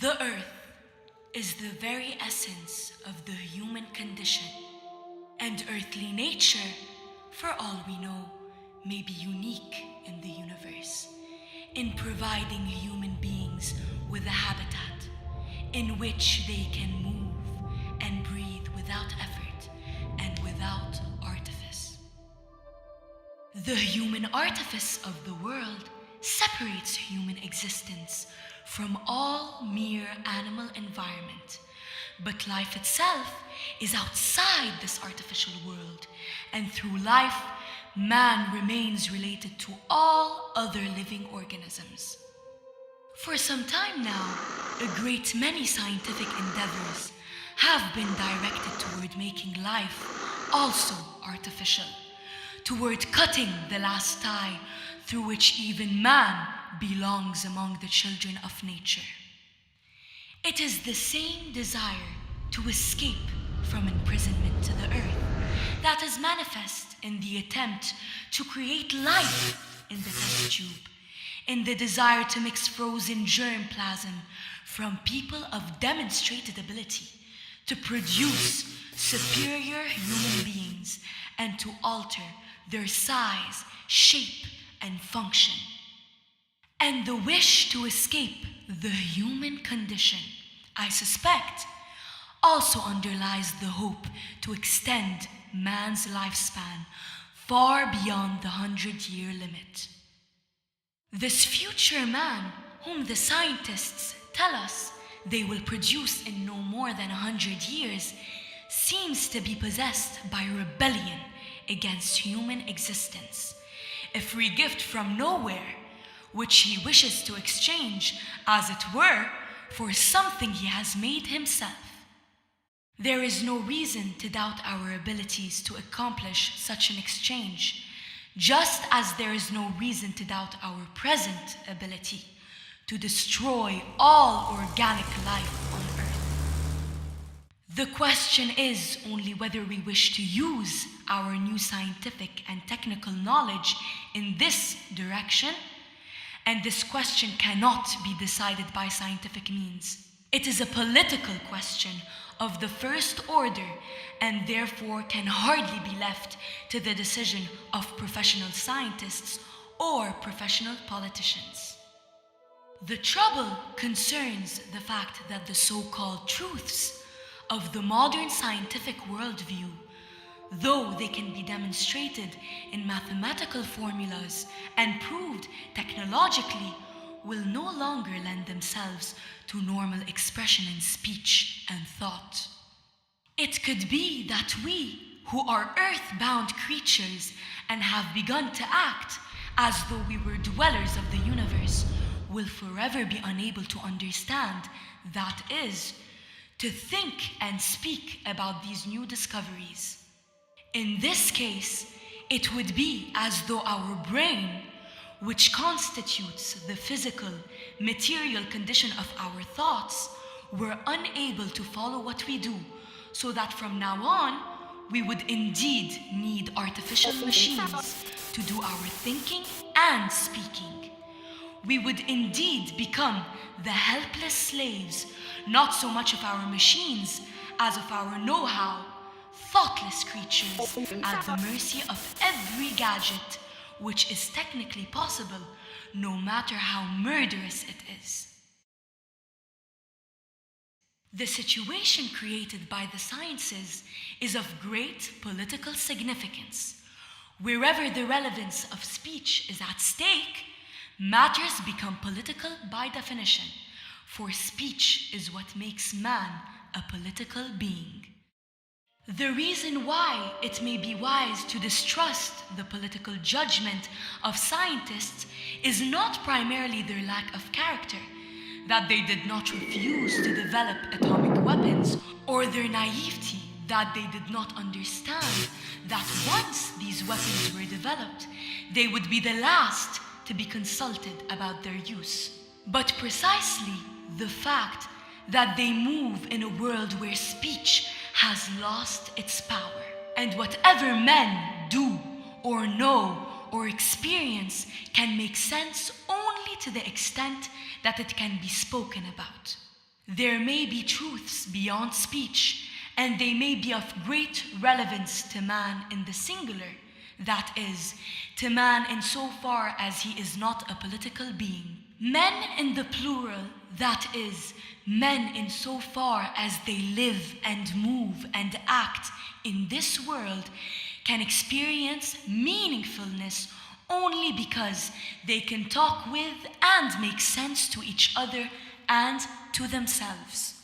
The earth is the very essence of the human condition, and earthly nature, for all we know, may be unique in the universe, in providing human beings with a habitat in which they can move and breathe without effort and without artifice. The human artifice of the world separates human existence from all mere animal environment, but life itself is outside this artificial world, and through life, man remains related to all other living organisms. For some time now, a great many scientific endeavors have been directed toward making life also artificial, toward cutting the last tie through which even man belongs among the children of nature. It is the same desire to escape from imprisonment to the earth that is manifest in the attempt to create life in the test tube, in the desire to mix frozen germplasm from people of demonstrated ability to produce superior human beings and to alter their size, shape, and function. And the wish to escape the human condition, I suspect, also underlies the hope to extend man's lifespan far beyond the 100-year limit. This future man, whom the scientists tell us they will produce in no more than 100 years, seems to be possessed by rebellion against human existence, a free gift from nowhere, which he wishes to exchange, as it were, for something he has made himself. There is no reason to doubt our abilities to accomplish such an exchange, just as there is no reason to doubt our present ability to destroy all organic life on Earth. The question is only whether we wish to use our new scientific and technical knowledge in this direction, and this question cannot be decided by scientific means. It is a political question of the first order, and therefore can hardly be left to the decision of professional scientists or professional politicians. The trouble concerns the fact that the so-called truths of the modern scientific worldview, though they can be demonstrated in mathematical formulas and proved technologically, will no longer lend themselves to normal expression in speech and thought. It could be that we, who are earth-bound creatures and have begun to act as though we were dwellers of the universe, will forever be unable to understand, that is, to think and speak about these new discoveries. In this case, it would be as though our brain, which constitutes the physical, material condition of our thoughts, were unable to follow what we do, so that from now on, we would indeed need artificial machines to do our thinking and speaking. We would indeed become the helpless slaves, not so much of our machines as of our know-how, thoughtless creatures at the mercy of every gadget, which is technically possible, no matter how murderous it is. The situation created by the sciences is of great political significance. Wherever the relevance of speech is at stake, matters become political by definition, for speech is what makes man a political being. The reason why it may be wise to distrust the political judgment of scientists is not primarily their lack of character, that they did not refuse to develop atomic weapons, or their naivety, that they did not understand that once these weapons were developed, they would be the last to be consulted about their use, but precisely the fact that they move in a world where speech has lost its power, and whatever men do or know or experience can make sense only to the extent that it can be spoken about. There may be truths beyond speech, and they may be of great relevance to man in the singular, that is, to man insofar as he is not a political being. Men in the plural, that is, men insofar as they live and move and act in this world, can experience meaningfulness only because they can talk with and make sense to each other and to themselves.